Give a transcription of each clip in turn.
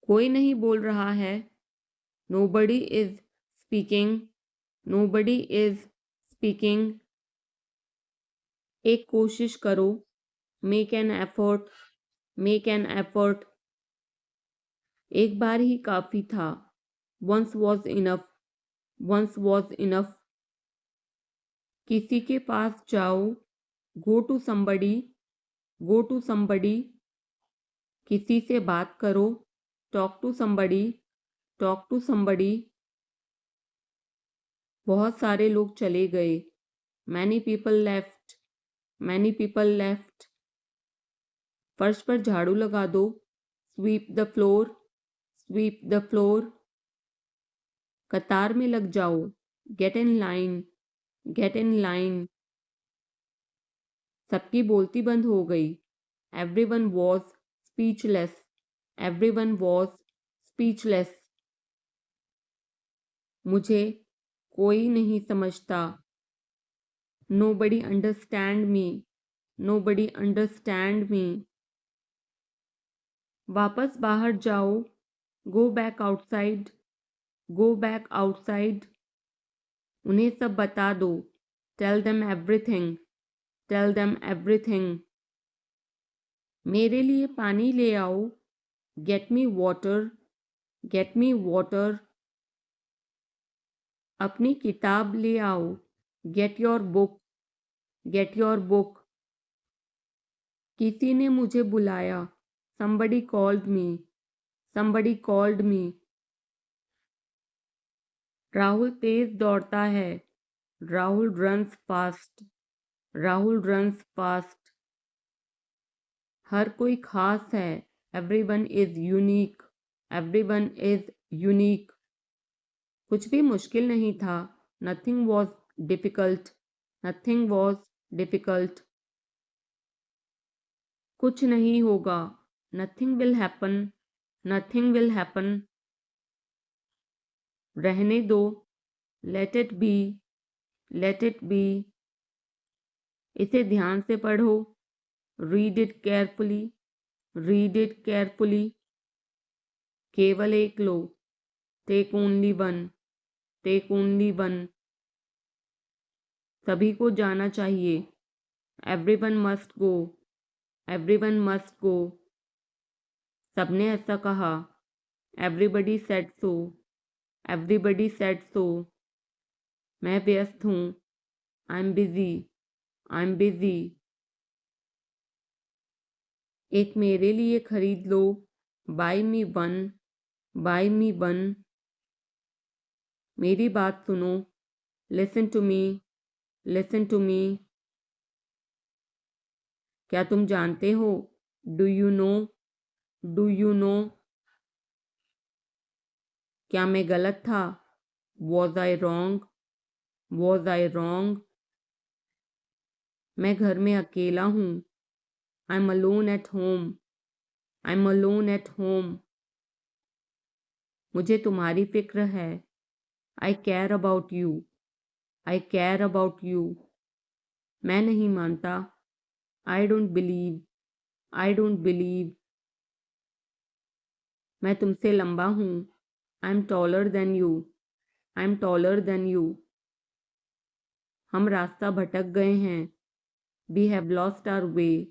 कोई नहीं बोल रहा है। Nobody is speaking. Nobody is speaking. एक कोशिश करो। Make an effort. Make an effort. एक बार ही काफी था। Once was enough. Once was enough. किसी के पास जाओ। Go to somebody. Go to somebody. किसी से बात करो। Talk to somebody. Talk to somebody. बहुत सारे लोग चले गए। Many people left. Many people left. फर्श पर झाड़ू लगा दो। Sweep the floor. Sweep the floor. कतार में लग जाओ। Get in line. Get in line. सबकी बोलती बंद हो गई। Everyone was speechless. Everyone was speechless. मुझे कोई नहीं समझता। Nobody understand me. Nobody understand me. वापस बाहर जाओ। Go back outside. Go back outside. उन्हें सब बता दो। Tell them everything. Tell them everything. मेरे लिए पानी ले आओ। Get me water. Get me water. अपनी किताब ले आओ। Get your book. Get your book. किसी ने मुझे बुलाया। Somebody called me. Somebody called me. Rahul तेज दौड़ता है। Rahul runs fast. Rahul runs fast. हर कोई खास है। Everyone is unique. Everyone is unique. कुछ भी मुश्किल नहीं था। Nothing was difficult. Nothing was difficult. कुछ नहीं होगा। Nothing will happen. Nothing will happen. रहने दो। Let it be. Let it be. इसे ध्यान से पढ़ो। Read it carefully. Read it carefully. केवल एक लो। Take only one. Take only one. सभी को जाना चाहिए। Everyone must go. Everyone must go. सबने ऐसा कहा। Everybody said so. Everybody said so. मैं व्यस्त हूँ। I'm busy. I'm busy. एक मेरे लिए खरीद लो। Buy me one. Buy me one. मेरी बात सुनो। Listen to me. Listen to me. क्या तुम जानते हो? Do you know? Do you know? क्या मैं गलत था? Was I wrong? Was I wrong? मैं घर में अकेला हूँ। I'm alone at home. I'm alone at home. मुझे तुम्हारी फिक्र है। I care about you. I care about you. मैं नहीं मानता। I don't believe. I don't believe. मैं तुमसे लंबा हूँ। I'm taller than you. I'm taller than you. हम रास्ता भटक गए हैं। We have lost our way.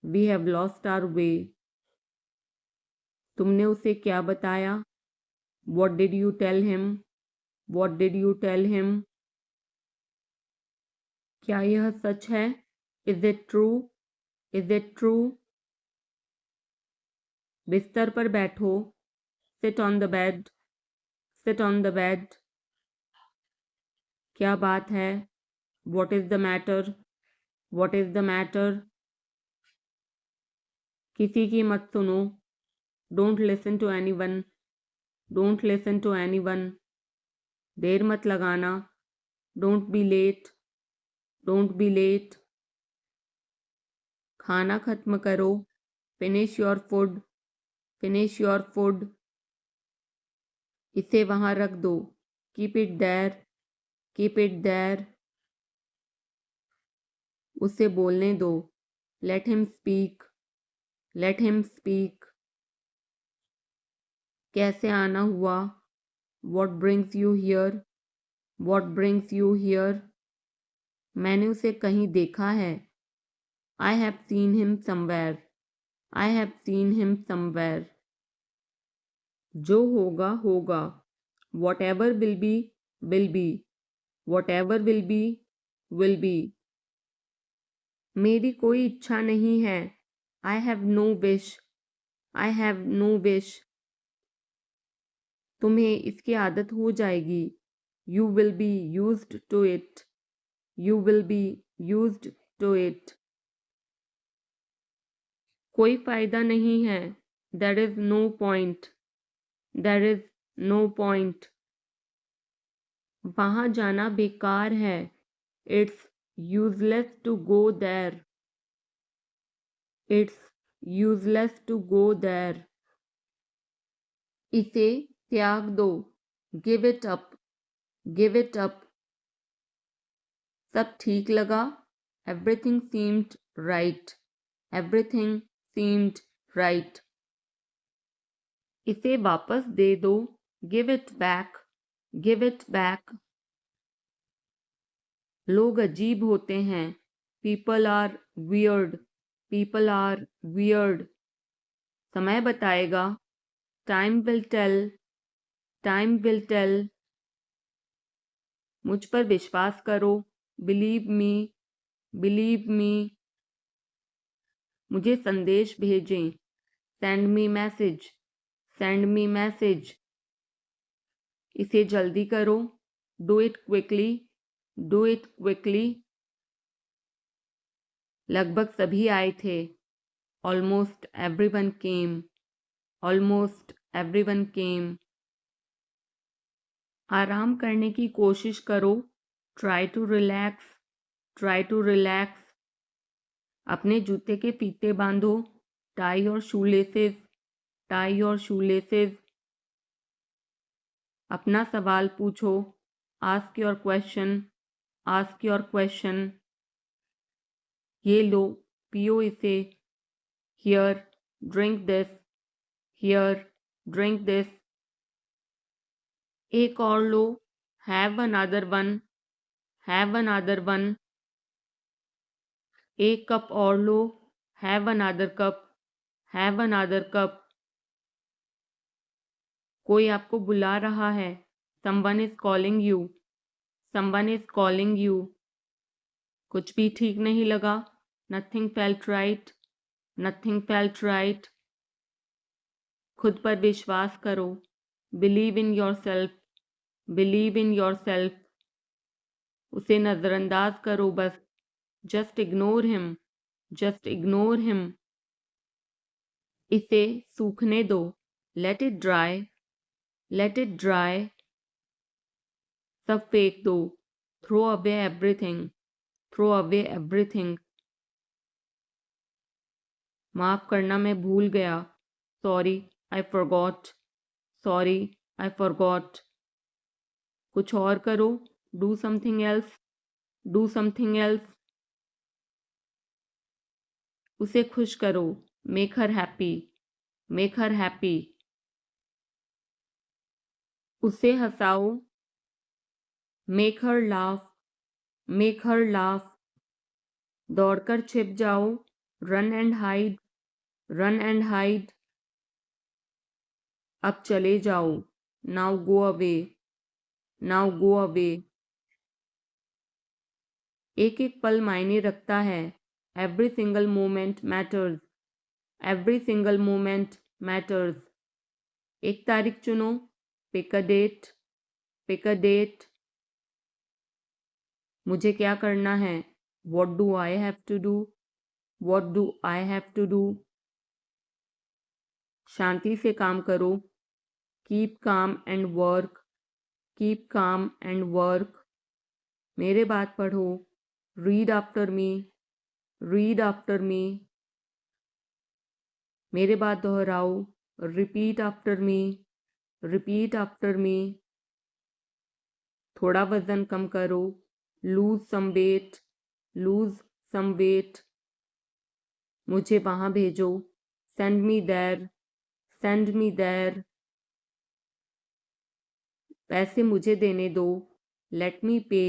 We have lost our way. तुमने उसे क्या बताया? What did you tell him? What did you tell him? क्या यह सच है? Is it true? Is it true? बिस्तर पर बैठो। Sit on the bed. Sit on the bed. क्या बात है? What is the matter? What is the matter? किसी की मत सुनो। Don't listen to anyone. Don't listen to anyone. देर मत लगाना। Don't be late. Don't be late. खाना खत्म करो। Finish your food. Finish your food. इसे वहां रख दो। Keep it there. Keep it there. उसे बोलने दो। Let him speak. Let him speak. कैसे आना हुआ? What brings you here? What brings you here? मैंने उसे कहीं देखा है। I have seen him somewhere. I have seen him somewhere. जो होगा होगा। Whatever will be will be. Whatever will be will be. मेरी कोई इच्छा नहीं है। I have no wish. I have no wish. तुम्हें इसकी आदत हो जाएगी। You will be used to it. You will be used to it. कोई फायदा नहीं है। There is no point. There is no point. वहाँ जाना बेकार है। It's useless to go there. It's useless to go there. इसे त्याग दो। Give it up. Give it up. सब ठीक लगा। Everything seemed right. Everything seemed right. इसे वापस दे दो। Give it back. Give it back. लोग अजीब होते हैं। People are weird. People are weird. समय बताएगा। Time will tell. Time will tell. मुझ पर विश्वास करो। Believe me. Believe me. मुझे संदेश भेजें। Send me message. Send me message. इसे जल्दी करो। Do it quickly. Do it quickly. लगभग सभी आए थे। Almost everyone came. Almost everyone came. आराम करने की कोशिश करो। Try to relax. Try to relax. अपने जूते के फीते बांधो। Tie your shoelaces. Tie your shoelaces. अपना सवाल पूछो। Ask your question. Ask your question. ये लो, पियो इसे। Here, drink this. Here, drink this. एक और लो। Have another one. Have another one. एक कप और लो। Have another cup. Have another cup. कोई आपको बुला रहा है। Someone is calling you. Someone is calling you. कुछ भी ठीक नहीं लगा। Nothing felt right. Nothing felt right. खुद पर विश्वास करो। Believe in yourself. Believe in yourself. उसे नजरअंदाज करो बस। Just ignore him. Just ignore him. इसे सूखने दो। Let it dry. Let it dry. सब फेंक दो। Throw away everything. Throw away everything. माफ करना मैं भूल गया। Sorry, I forgot. Sorry, I forgot. कुछ और करो। Do something else. Do something else. उसे खुश करो। Make her happy. Make her happy. उसे हंसाओ। Make her laugh. Make her laugh. दौड़कर छिप जाओ। Run and hide. Run and hide. अब चले जाओ। Now go away. Now go away. एक एक पल मायने रखता है। Every single moment matters. Every single moment matters. एक तारीख चुनो। Pick a date. Pick a date. मुझे क्या करना है? What do I have to do? What do I have to do? शांति से काम करो। Keep calm and work. Keep calm and work. मेरे बाद पढ़ो। Read after me. Read after me. मेरे बाद दोहराओ। Repeat after me. Repeat after me. थोड़ा वजन कम करो। Lose some weight. Lose some weight. मुझे वहाँ भेजो। Send me there. Send me there. पैसे मुझे देने दो, लेट मी पे,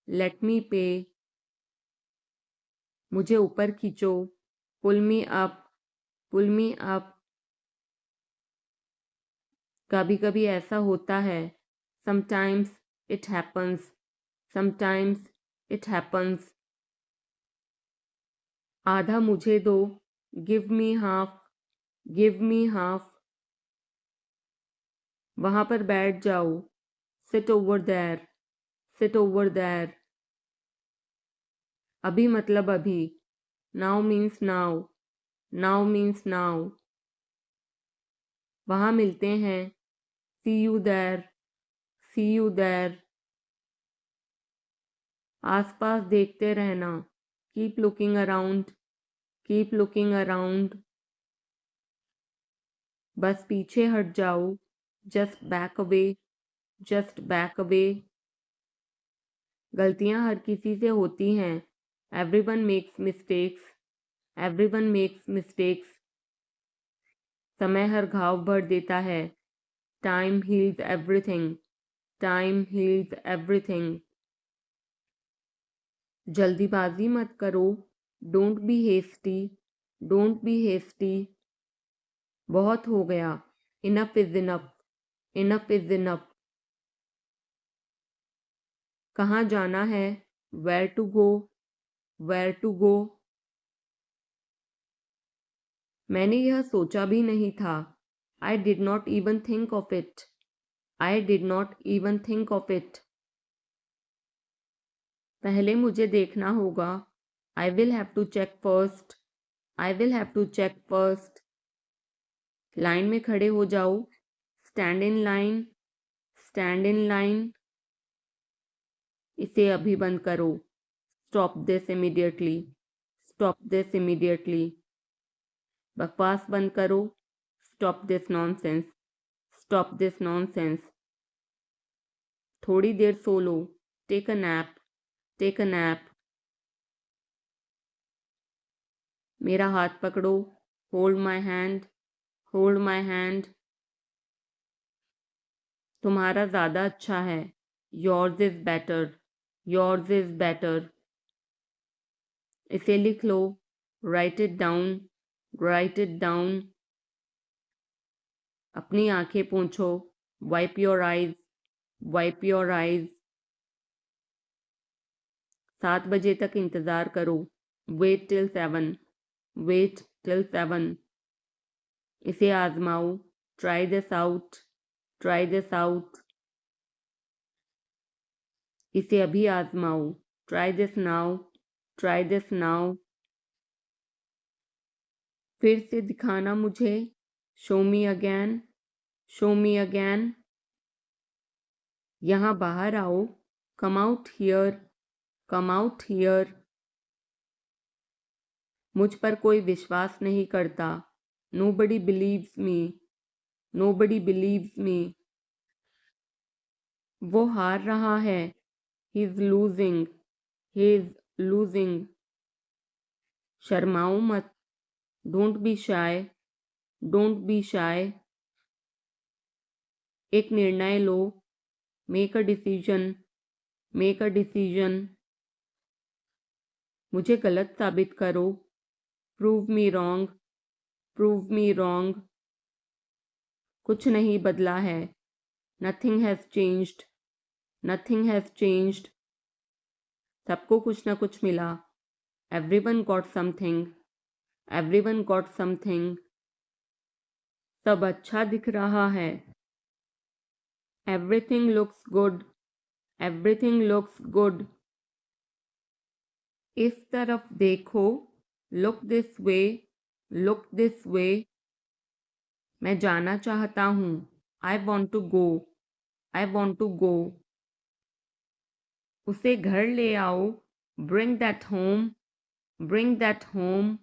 लेट मी पे। मुझे ऊपर खींचो, पुल मी अप, पुल मी अप। कभी कभी ऐसा होता है, sometimes it happens, sometimes it happens. आधा मुझे दो, give me half, give me half. वहां पर बैठ जाओ, sit over there, sit over there. अभी मतलब अभी, now means now, now means now. वहां मिलते हैं, see you there, see you there. आसपास देखते रहना, keep looking around, keep looking around. बस पीछे हट जाओ, just back away, just back away. गलतियां हर किसी से होती हैं, everyone makes mistakes, everyone makes mistakes. समय हर घाव भर देता है, time heals everything, time heals everything. जल्दीबाजी मत करो, don't be hasty, don't be hasty. बहुत हो गया, enough is enough, enough is enough. कहाँ जाना है, where to go, where to go. मैंने यह सोचा भी नहीं था, I did not even think of it, I did not even think of it. पहले मुझे देखना होगा, I will have to check first, I will have to check first. Line में खड़े हो जाओ, stand in line, stand in line. इसे अभी बंद करो, stop this immediately, stop this immediately. बकवास बंद करो, stop this nonsense, stop this nonsense. थोड़ी देर सो लो, take a nap, take a nap. मेरा हाथ पकड़ो, hold my hand, hold my hand. तुम्हारा ज़्यादा अच्छा है, yours is better, yours is better. इसे लिख लो, write it down, write it down. अपनी आंखें पोंछो, wipe your eyes, wipe your eyes. 7 बजे तक इंतज़ार करो, वेट टिल 7, वेट टिल 7। इसे आजमाओ, try this out, try this out. इसे अभी आजमाओ, try this now, try this now. फिर से दिखाना मुझे, show me again, show me again. यहाँ बाहर आओ, come out here, come out here. मुझ पर कोई विश्वास नहीं करता, nobody believes me, nobody believes me. वो हार रहा है, he is losing, he is losing. शर्माओ मत, don't be shy, don't be shy. एक निर्णय लो, make a decision, make a decision. मुझे गलत साबित करो, prove me wrong, prove me wrong. कुछ नहीं बदला है, nothing has changed, nothing has changed. सबको कुछ ना कुछ मिला, everyone got something, everyone got something. सब अच्छा दिख रहा है, everything looks good, everything looks good. इस तरफ देखो, look this way, look this way. मैं जाना चाहता हूँ, I want to go, I want to गो। उसे घर ले आओ, bring that home, bring that home.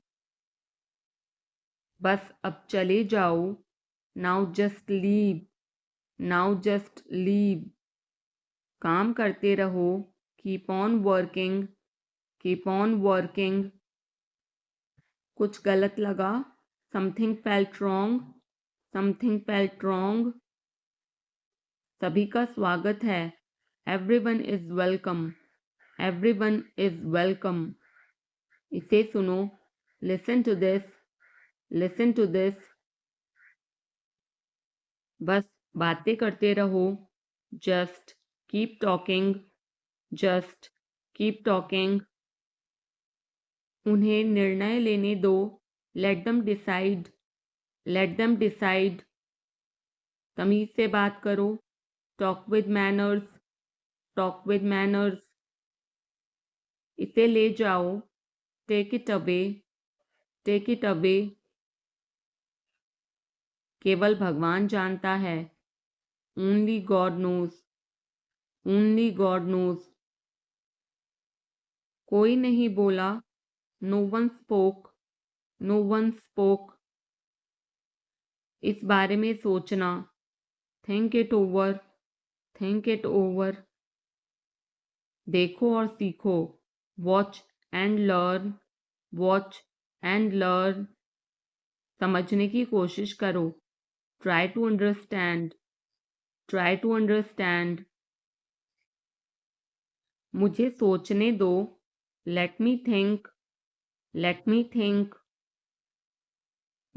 बस अब चले जाओ, now just leave, now just leave. काम करते रहो, keep on working, keep on working. कुछ गलत लगा, something felt wrong, something felt wrong. सभी का स्वागत है। Everyone is welcome. Everyone is welcome. इसे सुनो। Listen to this. Listen to this. बस बातें करते रहो। Just keep talking. Just keep talking. उन्हें निर्णय लेने दो। Let them decide. Let them decide. तमीज से बात करो। Talk with manners. Talk with manners. इसे ले जाओ। Take it away. Take it away. केवल भगवान जानता है। Only God knows. Only God knows. कोई नहीं बोला। No one spoke. No one spoke. इस बारे में सोचना। Think it over. Think it over. देखो और सीखो। Watch and learn. Watch and learn. समझने की कोशिश करो। Try to understand. Try to understand. मुझे सोचने दो। Let me think. Let me think.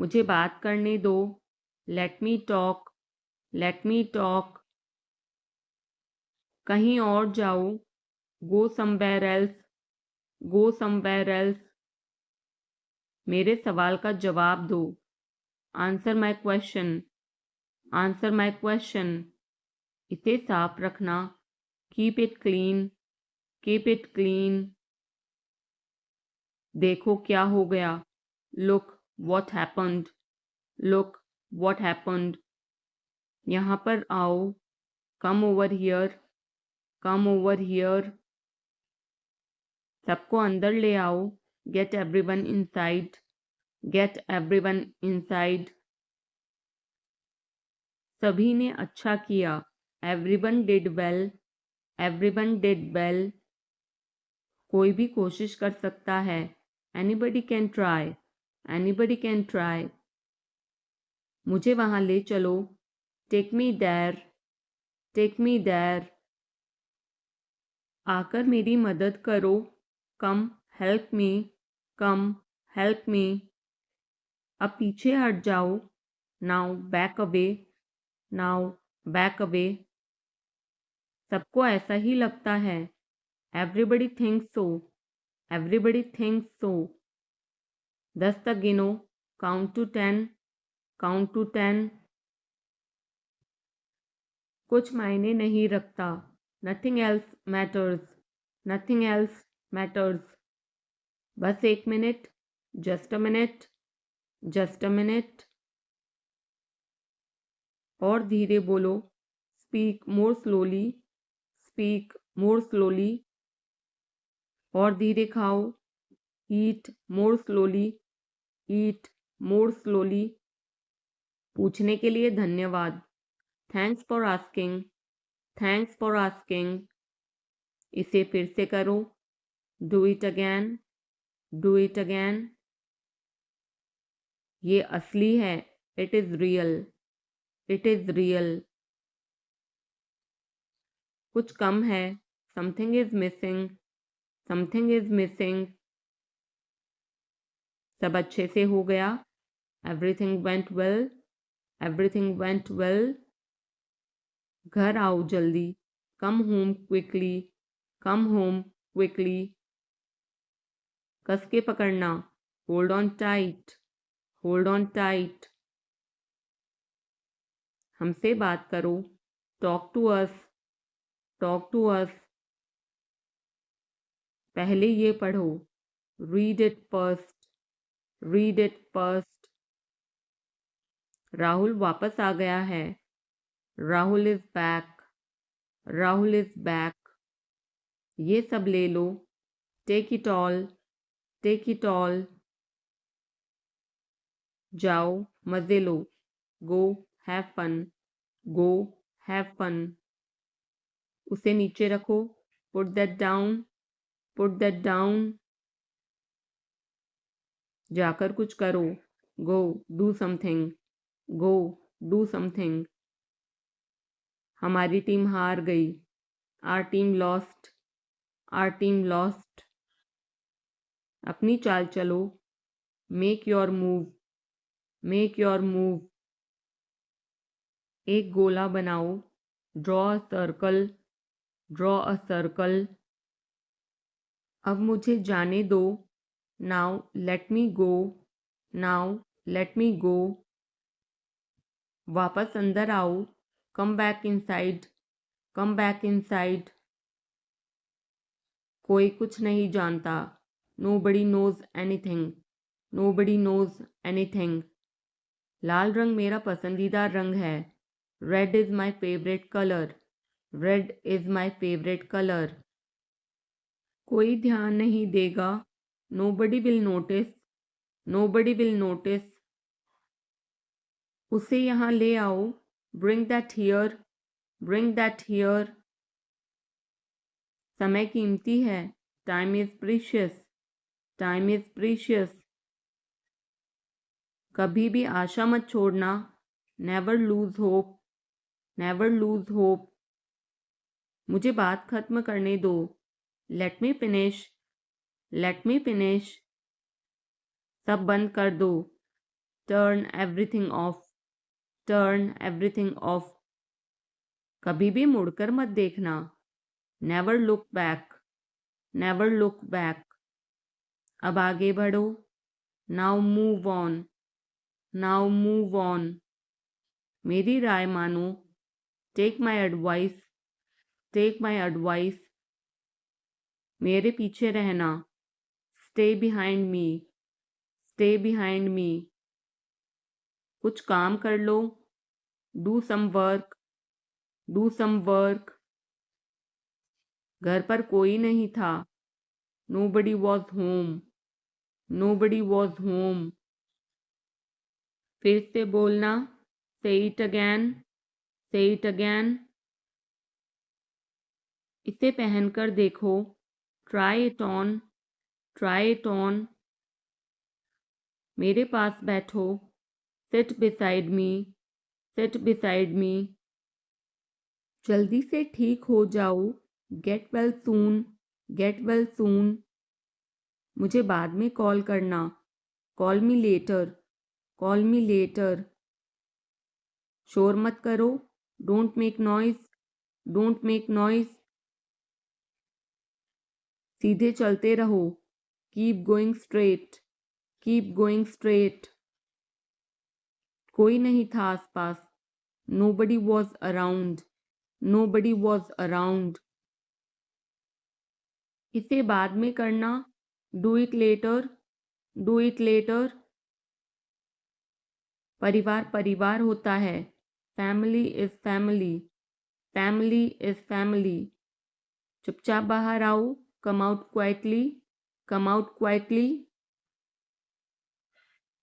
मुझे बात करने दो। Let me talk. Let me talk. कहीं और जाओ। Go somewhere else. Go somewhere else. मेरे सवाल का जवाब दो। Answer my question. Answer my question. इसे साफ रखना। Keep it clean. Keep it clean. देखो क्या हो गया। Look what happened. Look what happened. यहाँ पर आओ। Come over here. Come over here. सबको अंदर ले आओ। Get everyone inside. Get everyone inside. सभी ने अच्छा किया। Everyone did well. Everyone did well. कोई भी कोशिश कर सकता है। Anybody can try. Anybody can try. मुझे वहां ले चलो। Take me there. Take me there. आकर मेरी मदद करो। Come help me. Come help me. अब पीछे हट जाओ। Now back away. Now back away. सबको ऐसा ही लगता है। एवरीबडी थिंक्स सो। Everybody thinks so. 10 तक गिनो। Count to 10। Count to 10। कुछ मायने नहीं रखता। Nothing else matters. Nothing else matters. बस 1 minute. Just a minute. Just a minute. और धीरे बोलो। Speak more slowly. Speak more slowly. और धीरे खाओ। Eat more slowly. Eat more slowly. पूछने के लिए धन्यवाद। Thanks for asking. Thanks for asking. इसे फिर से करो। Do it again. Do it again. ये असली है। It is real. It is real. कुछ कम है। Something is missing. Something is missing. सब अच्छे से हो गया। Everything went well. Everything went well. घर आओ जल्दी। Come home quickly. Come home quickly. कस के पकड़ना। Hold on tight. Hold on tight. हमसे बात करो। Talk to us. Talk to us. पहले ये पढ़ो। Read it first. Read it first. Rahul वापस आ गया है। Rahul is back. Rahul is back. ये सब ले लो। Take it all. Take it all. जाओ मजे लो। Go have fun. Go have fun. उसे नीचे रखो। Put that down. Put that down. जाकर कुछ करो। Go do something. Go do something. हमारी टीम हार गई। Our team lost. Our team lost. अपनी चाल चलो। Make your move. Make your move. एक गोला बनाओ। Draw a circle. Draw a circle. अब मुझे जाने दो। Now let me go. Now let me go. वापस अंदर आओ। Come back inside. Come back inside. कोई कुछ नहीं जानता। Nobody knows anything. Nobody knows anything. लाल रंग मेरा पसंदीदा रंग है। Red is my favorite color. Red is my favorite color. कोई ध्यान नहीं देगा। Nobody will notice. Nobody will notice. उसे यहाँ ले आओ। Bring that here. Bring that here. समय कीमती है। Time is precious. Time is precious. कभी भी आशा मत छोड़ना। Never lose hope. Never lose hope. मुझे बात खत्म करने दो। Let me finish. Let me finish. सब बंद कर दो। Turn everything off. Turn everything off. कभी भी मुड़कर मत देखना। Never look back. Never look back. अब आगे बढ़ो। Now move on. Now move on. मेरी राय मानो। Take my advice. Take my advice. मेरे पीछे रहना। Stay behind me. Stay behind me. कुछ काम कर लो। Do some work. Do some work. घर पर कोई नहीं था। Nobody was home. Nobody was home. फिर से बोलना। Say it again. Say it again. इसे पहनकर देखो। Try it on. Try it on. मेरे पास बैठो। Sit beside me. Sit beside me. जल्दी से ठीक हो जाओ। Get well soon. Get well soon. मुझे बाद में कॉल करना। Call me later. Call me later. शोर मत करो। Don't make noise. Don't make noise. सीधे चलते रहो। Keep going straight. Keep going straight. कोई नहीं था आसपास। Nobody was around. Nobody was around. इसे बाद में करना। Do it later. Do it later. परिवार परिवार होता है। Family is family. Family is family. चुपचाप बाहर आओ। Come out quietly. Come out quietly.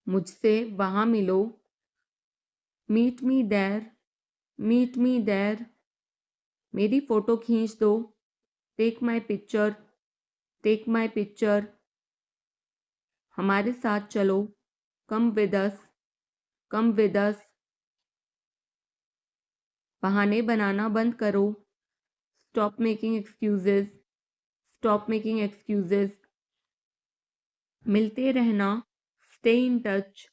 मुझसे वहाँ मिलो। Meet me there. Meet me there. मेरी फोटो खींच दो। Take my picture. Take my picture. हमारे साथ चलो। Come with us. Come with us. बहाने बनाना बंद करो। Stop making excuses. Stop making excuses. मिलते रहना। Stay in touch.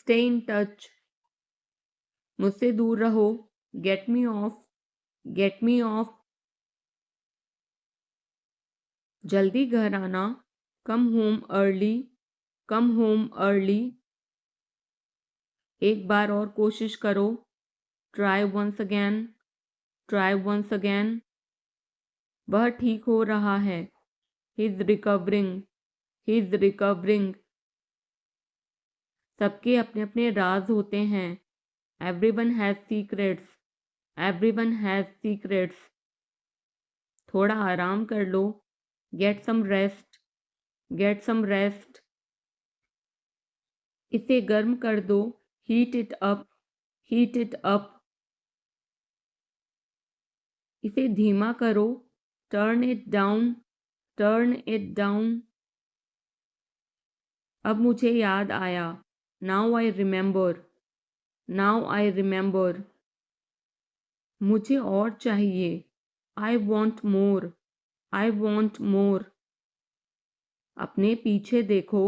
Stay in touch. मुझसे दूर रहो। Get me off. Get me off. जल्दी घर आना। Come home early. Come home early. एक बार और कोशिश करो। Try once again. Try once again. वह ठीक हो रहा है। He's recovering. He's recovering. सबके अपने अपने राज होते हैं। Everyone has secrets. Everyone has secrets. थोड़ा आराम कर लो। Get some rest. Get some rest. इसे गर्म कर दो। Heat it up. Heat it up. इसे धीमा करो। Turn it down. Turn it down. अब मुझे याद आया। Now I remember. Now I remember. मुझे और चाहिए। I want more. I want more. अपने पीछे देखो।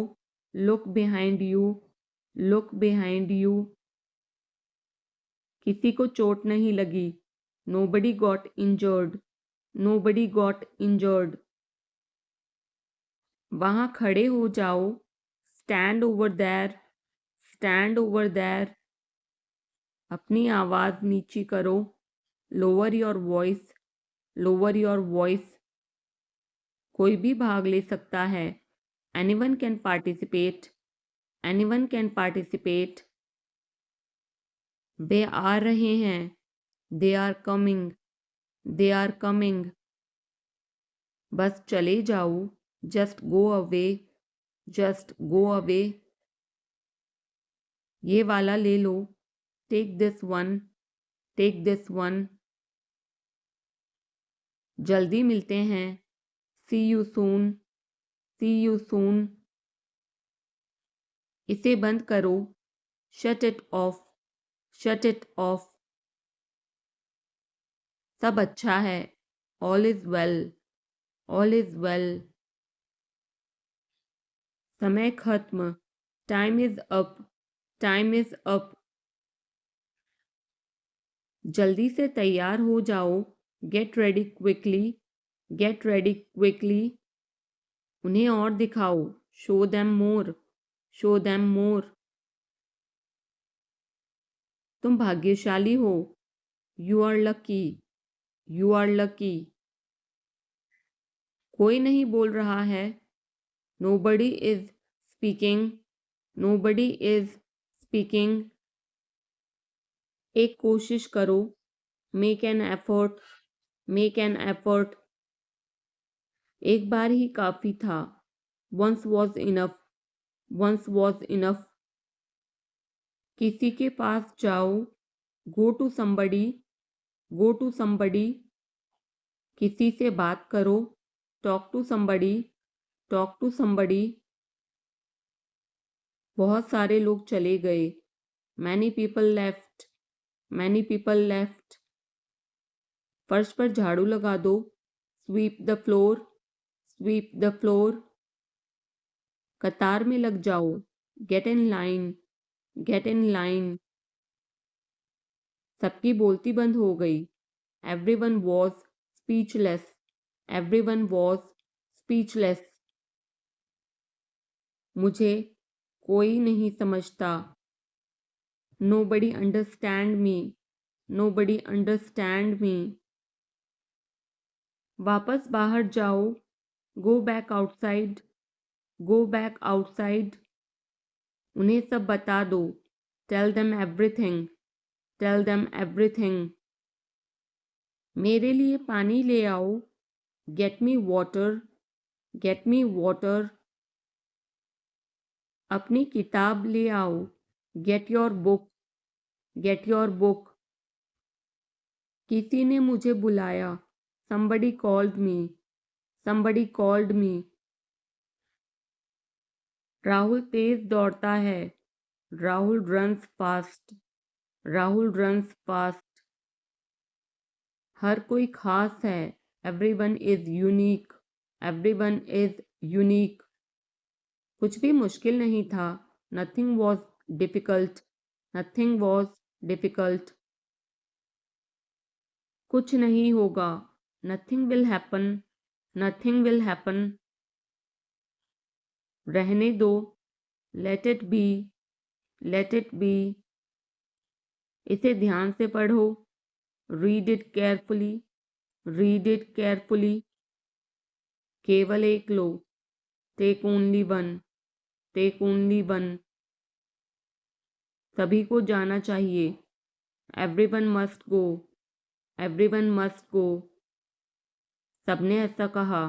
Look behind you. Look behind you. किसी को चोट नहीं लगी। Nobody got injured. Nobody got injured. वहां खड़े हो जाओ। Stand over there. Stand over there. अपनी आवाज नीची करो। Lower your voice. Lower your voice. कोई भी भाग ले सकता है। Anyone can participate. Anyone can participate. वे आ रहे हैं। They are coming. They are coming. बस चले जाओ। Just go away. Just go away. ये वाला ले लो। Take this one. Take this one. जल्दी मिलते हैं। See you soon. See you soon. इसे बंद करो। Shut it off. Shut it off. सब अच्छा है। All is well. All is well. समय खत्म। Time is up. Time is up. जल्दी से तैयार हो जाओ। Get ready quickly. Get ready quickly. उन्हें और दिखाओ। Show them more. Show them more. तुम भाग्यशाली हो। You are lucky. You are lucky. कोई नहीं बोल रहा है। Nobody is speaking. Nobody is speaking. एक कोशिश करो। Make an effort. Make an effort. एक बार ही काफी था। Once was enough. Once was enough. किसी के पास जाओ। Go to somebody। Go to somebody। किसी से बात करो। Talk to somebody। Talk to somebody। बहुत सारे लोग चले गए। Many people left. Many people left. फर्श पर झाड़ू लगा दो। Sweep the floor. Sweep the floor. कतार में लग जाओ। Get in line. Get in line. सबकी बोलती बंद हो गई। Everyone was speechless. Everyone was speechless. मुझे कोई नहीं समझता। Nobody understand me. Nobody understand me. वापस बाहर जाओ। Go back outside. Go back outside. उन्हें सब बता दो। Tell them everything. Tell them everything. मेरे लिए पानी ले आओ। Get me water. Get me water. अपनी किताब ले आओ। Get your book. Get your book. किसी ने मुझे बुलाया। somebody called me। somebody called me। Rahul तेज दौड़ता है। Rahul runs fast. Rahul runs fast. हर कोई खास है। Everyone is unique. Everyone is unique. कुछ भी मुश्किल नहीं था। Nothing was difficult. Nothing was difficult. कुछ नहीं होगा। Nothing will happen. Nothing will happen. रहने दो। Let it be. Let it be. इसे ध्यान से पढ़ो। Read it carefully. Read it carefully. केवल एक लो। Take only one. Take only one. सभी को जाना चाहिए। Everyone must go. Everyone must go. सबने ऐसा कहा।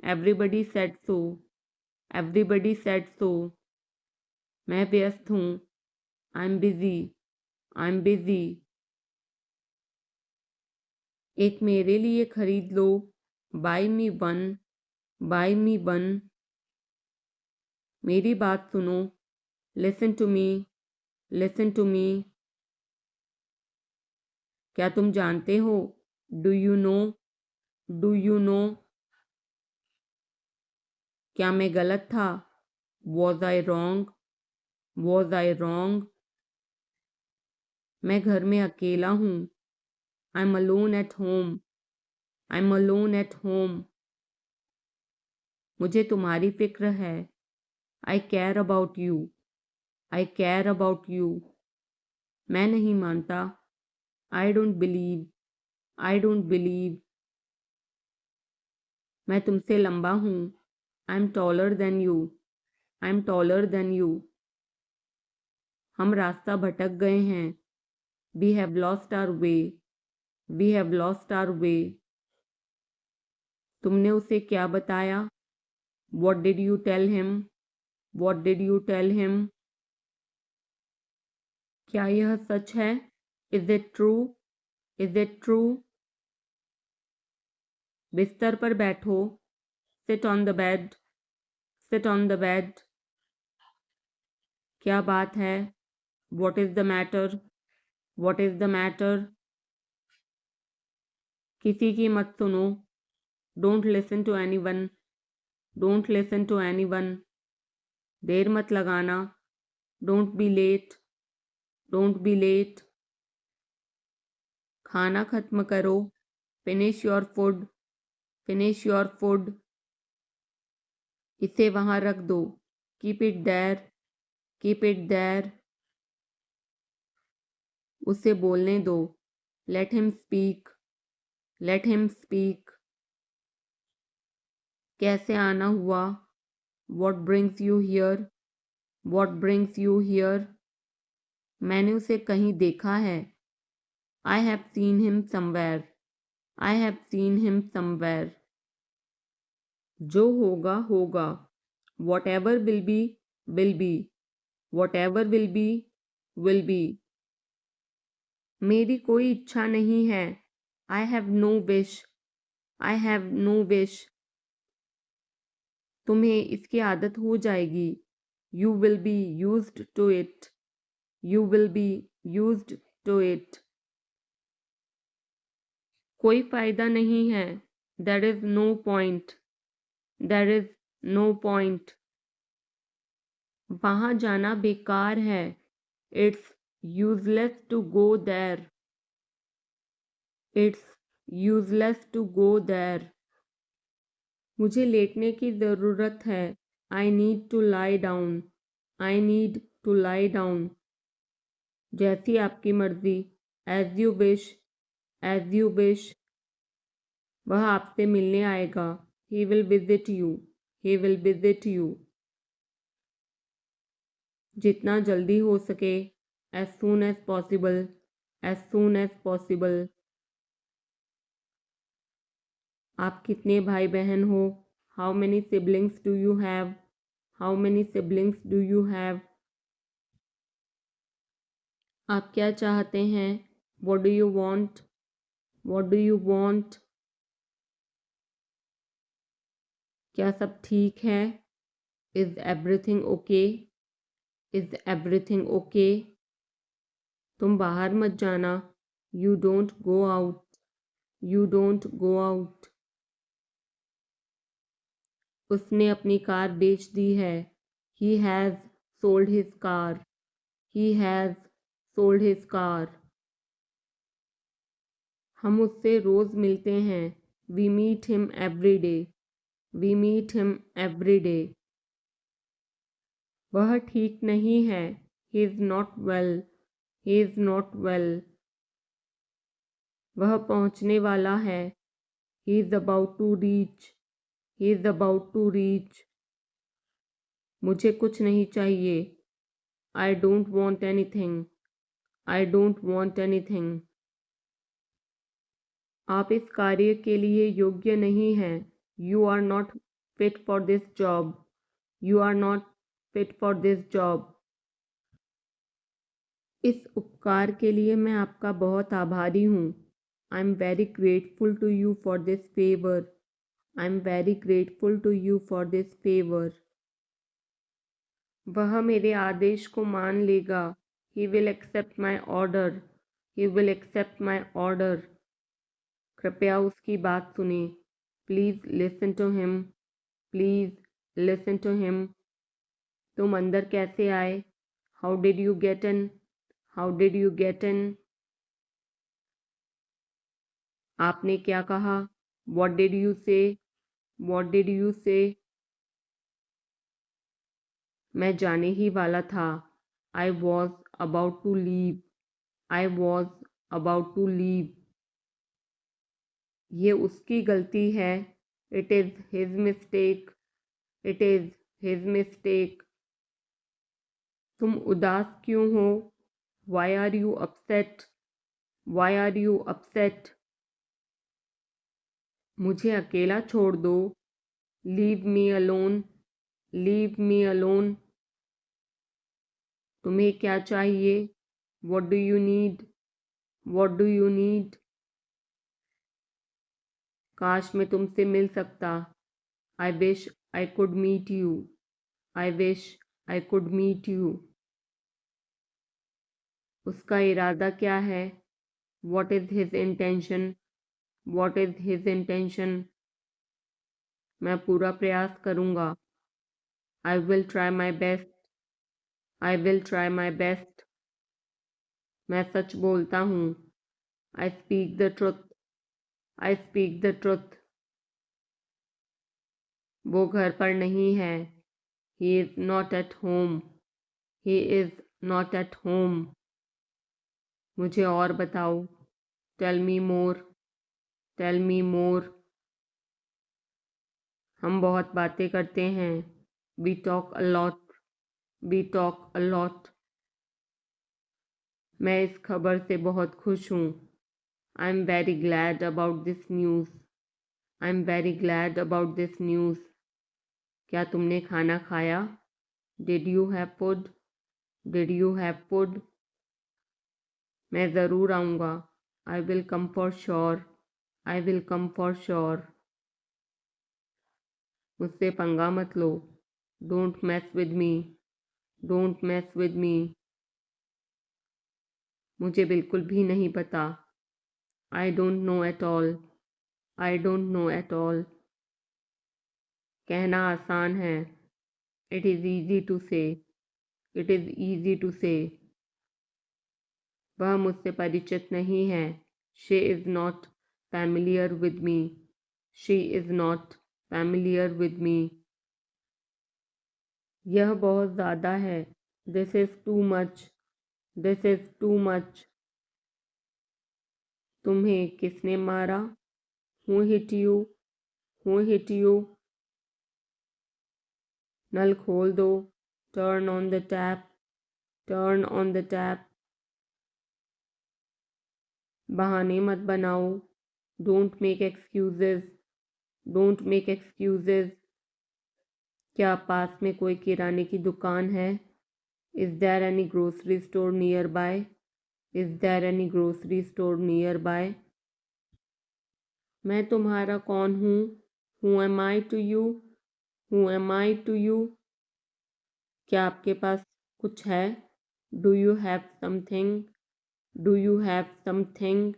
Everybody said so. Everybody said so. मैं व्यस्त हूँ। I am busy. I am busy. एक मेरे लिए खरीद लो। Buy me one. Buy me one. मेरी बात सुनो। Listen to me. Listen to me. क्या तुम जानते हो? Do you know? Do you know? क्या मैं गलत था? Was I wrong? Was I wrong? मैं घर में अकेला हूँ। I am alone at home. I am alone at home. मुझे तुम्हारी फिक्र है। I care about you. I care about you. मैं नहीं मानता। I don't believe. I don't believe. मैं तुमसे लंबा हूँ। I am taller than you. I am taller than you. हम रास्ता भटक गए हैं। We have lost our way. We have lost our way. तुमने उसे क्या बताया? What did you tell him? What did you tell him? क्या यह सच है? Is it true? Is it true? बिस्तर पर बैठो। Sit on the bed. Sit on the bed. क्या बात है? What is the matter? What is the matter? किसी की मत सुनो। Don't listen to any one. Don't listen to any one. देर मत लगाना। Don't be late. Don't be late. खाना खत्म करो। Finish your food. Finish your food. इसे वहां रख दो। Keep it there. Keep it there. उसे बोलने दो। Let him speak. Let him speak. कैसे आना हुआ? What brings you here? What brings you here? मैंने उसे कहीं देखा है। I have seen him somewhere. I have seen him somewhere. जो होगा होगा। Whatever will be will be. Whatever will be will be. मेरी कोई इच्छा नहीं है। I have no wish. I have no wish. तुम्हें इसकी आदत हो जाएगी। You will be used to it. You will be used to it. कोई फायदा नहीं है। There is no point. There is no point. वहां जाना बेकार है। It's useless to go there. It's useless to go there. मुझे लेटने की ज़रूरत है। I need to lie down. I need to lie down. जैसी आपकी मर्जी। As you wish. As you wish. वह आपसे मिलने आएगा। He will visit you. He will visit you. जितना जल्दी हो सके। As soon as possible. As soon as possible. आप कितने भाई बहन हो? How many siblings do you have? How many siblings do you have? आप क्या चाहते हैं? What do you want? What do you want? क्या सब ठीक है? Is everything okay? Is everything okay? तुम बाहर मत जाना। You don't go out. You don't go out. उसने अपनी कार बेच दी है। He has sold his car. He has sold his car. हम उससे रोज़ मिलते हैं। We meet him every day. We meet him every day. वह ठीक नहीं है। He is not well. He is not well. वह पहुंचने वाला है। He is about to reach. He is about to reach. मुझे कुछ नहीं चाहिए। I don't want anything. I don't want anything. आप इस कार्य के लिए योग्य नहीं हैं। You are not fit for this job. You are not fit for this job. इस उपकार के लिए मैं आपका बहुत आभारी हूँ। I am very grateful to you for this favour. I am very grateful to you for this favour. वह मेरे आदेश को मान लेगा। He will accept my order. He will accept my order. कृपया उसकी बात सुने. Please listen to him. Please listen to him. तुम अंदर कैसे आए? How did you get in? How did you get in? आपने क्या कहा? What did you say? What did you say? मैं जाने ही वाला था. I was about to leave. I was about to leave. ये उसकी गलती है. It is his mistake. It is his mistake. तुम उदास क्यों हो? Why are you upset? Why are you upset? मुझे अकेला छोड़ दो. Leave me alone. Leave me alone. तुम्हें क्या चाहिए? What do you need? What do you need? काश मैं तुमसे मिल सकता. I wish I could meet you. I wish I could meet you. उसका इरादा क्या है? What is his intention? What is his intention? मैं पूरा प्रयास करूँगा. I will try my best. I will try my best. मैं सच बोलता हूँ. I speak the truth. I speak the truth. वो घर पर नहीं है. He is not at home. He is not at home. मुझे और बताओ. Tell me more. Tell me more. हम बहुत बातें करते हैं. We talk a lot. We talk a lot. मैं इस खबर से बहुत खुश हूँ. I'm very glad about this news. I'm very glad about this news. क्या तुमने खाना खाया? Did you have food? Did you have food? मैं ज़रूर आऊँगा. I will come for sure. I will come for sure. मुझसे पंगा मत लो. Don't mess with me. Don't mess with me. मुझे बिल्कुल भी नहीं पता. I don't know at all. I don't know at all. कहना आसान है. It is easy to say. It is easy to say. वह मुझसे परिचित नहीं है. She is not familiar with me. She is not familiar with me. यह बहुत ज़्यादा है. This is too much. This is too much. तुम्हें किसने मारा? Who hit you? Who hit you? नल खोल दो. Turn on the tap. Turn on the tap. बहाने मत बनाओ. Don't make excuses. Don't make excuses. क्या पास में कोई किराने की दुकान है? Is there any grocery store nearby? Is there any grocery store nearby? मैं तुम्हारा कौन हूँ? Who am I to you? Who am I to you? क्या आपके पास कुछ है? Do you have something? Do you have something?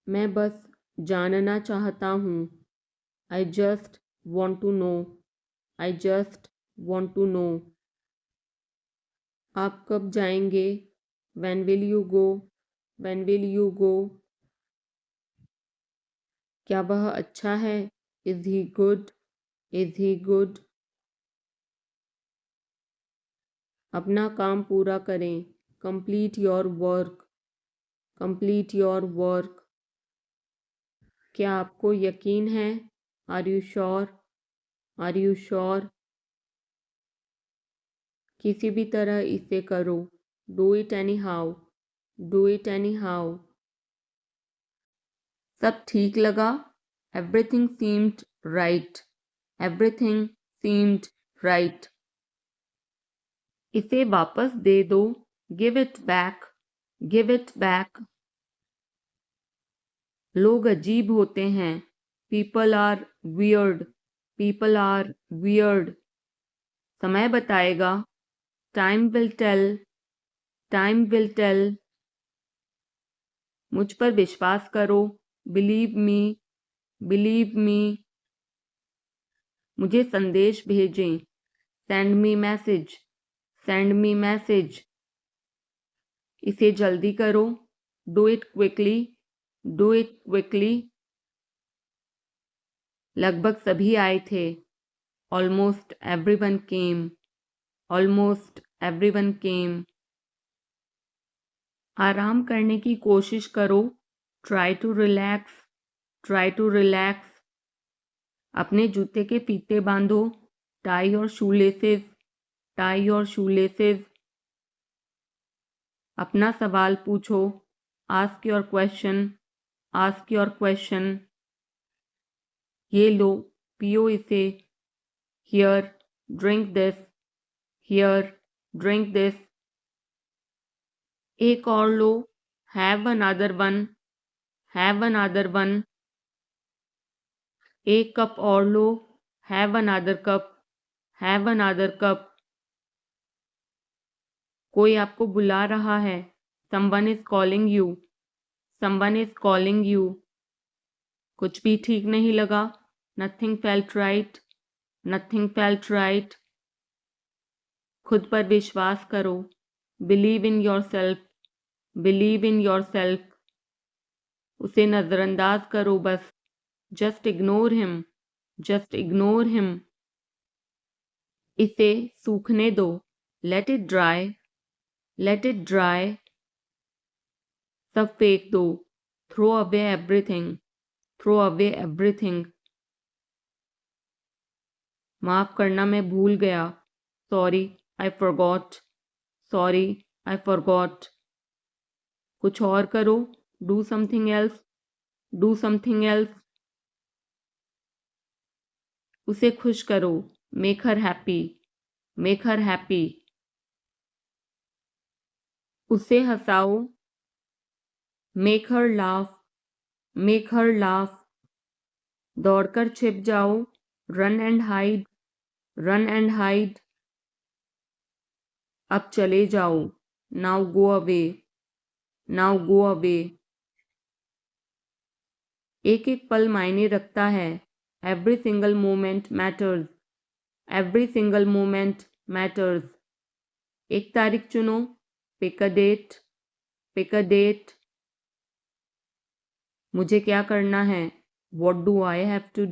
मैं बस जानना चाहता हूँ. I just want to know. I just want to know. आप कब जाएंगे? When will you go? When will you go? क्या वह अच्छा है? Is he good? Is he good? अपना काम पूरा करें. Complete your work. Complete your work. क्या आपको यकीन है? Are you sure? Are you sure? किसी भी तरह इसे करो. Do it anyhow. Do it anyhow. सब ठीक लगा. Everything seemed right. Everything seemed right. इसे वापस दे दो. Give it back. Give it back. लोग अजीब होते हैं. People are weird. People are weird. समय बताएगा. Time will tell. Time will tell. मुझ पर विश्वास करो, बिलीव मी, मुझे संदेश भेजें, सेंड मी मैसेज, इसे जल्दी करो, डू इट क्विकली, लगभग सभी आए थे, ऑलमोस्ट एवरीवन केम, आराम करने की कोशिश करो, ट्राई टू रिलैक्स, अपने जूते के फीते बांधो, टाई योर शूलेसेस, अपना सवाल पूछो, आस्क योर क्वेश्चन, ये लो, पियो इसे, हियर ड्रिंक दिस, एक और लो, हैव अनदर वन, एक कप और लो, हैव अनदर कप, कोई आपको बुला रहा है, समवन इज कॉलिंग यू, कुछ भी ठीक नहीं लगा, नथिंग फेल्ट राइट, खुद पर विश्वास करो, बिलीव इन योरसेल्फ, उसे नजरअंदाज करो बस, जस्ट इग्नोर हिम, इसे सूखने दो, लेट इट ड्राई, सब फेंक दो, थ्रो अवे एवरीथिंग, माफ करना मैं भूल गया, सॉरी आई फॉरगॉट, कुछ और करो, डू समथिंग एल्स, उसे खुश करो, मेक हर हैप्पी, उसे हंसाओ, मेक हर लाफ, दौड़कर छिप जाओ, रन एंड हाइड, अब चले जाओ, नाउ गो अवे, एक एक पल मायने रखता है, एवरी सिंगल मोमेंट मैटर्स, एक तारीख चुनो, पिक अ डेट, मुझे क्या करना है, what do I have to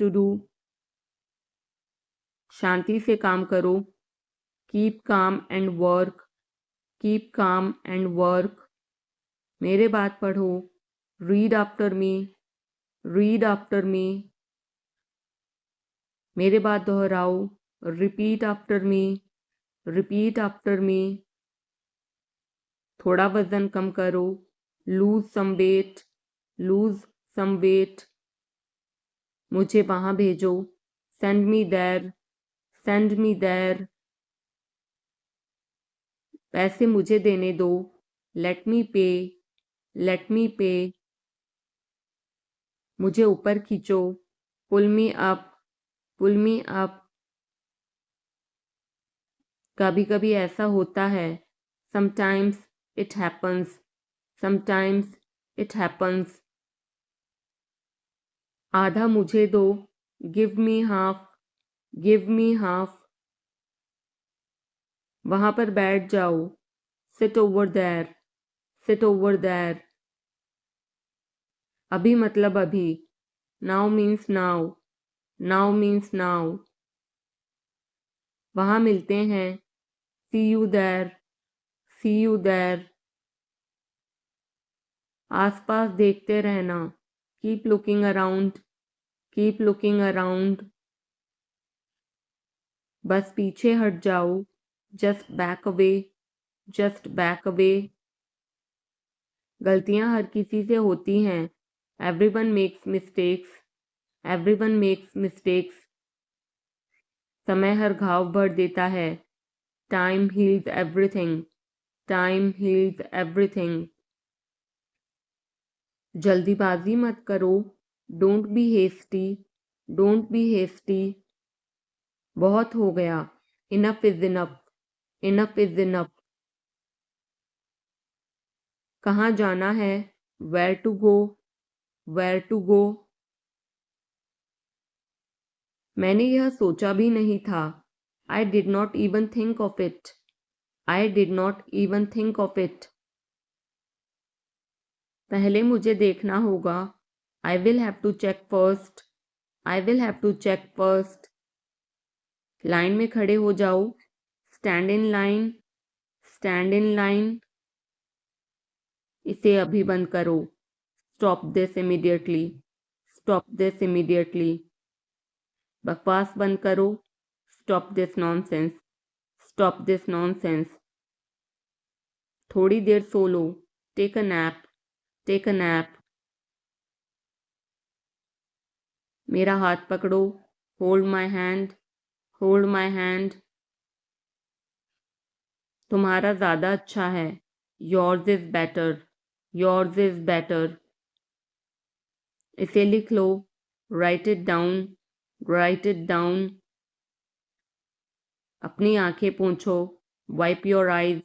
do, शांति से काम करो, कीप काम एंड वर्क, मेरे बात पढ़ो, रीड आफ्टर मी, मेरे बात दोहराओ, रिपीट आफ्टर मी, थोड़ा वजन कम करो, लूज सम वेट, मुझे वहां भेजो, सेंड मी देयर, पैसे मुझे देने दो, लेट मी पे, मुझे ऊपर खींचो, पुल मी अप, कभी कभी ऐसा होता है, समटाइम्स इट हैपन्स, आधा मुझे दो, गिव मी हाफ, वहां पर बैठ जाओ, सिट ओवर देयर, अभी मतलब अभी, नाउ मीन्स नाउ, वहां मिलते हैं, सी यू देयर, आसपास देखते रहना, कीप लुकिंग अराउंड, बस पीछे हट जाओ, जस्ट बैक अवे, गलतियां हर किसी से होती हैं, एवरीवन मेक्स समय हर घाव भर देता है, टाइम हील्स एवरीथिंग, जल्दीबाजी मत करो, डोंट बी हेस्टी, बहुत हो गया, इनफ इज इनफ, कहाँ जाना है? Where to go? Where to go? मैंने यह सोचा भी नहीं था। I did not even think of it. I did not even think of it. पहले मुझे देखना होगा। I will have to check first. I will have to check first. Line में खड़े हो जाओ। Stand in line. Stand in line. इसे अभी बंद करो। Stop this immediately. Stop this immediately. बकवास बंद करो। Stop this nonsense. Stop this nonsense. थोड़ी देर सो लो। Take a nap. Take a nap. मेरा हाथ पकड़ो। Hold my hand. Hold my hand. तुम्हारा ज़्यादा अच्छा है। Yours is better. Yours is better. इसे लिख लो। Write it down. Write it down. अपनी आंखें पोंछो। Wipe your eyes.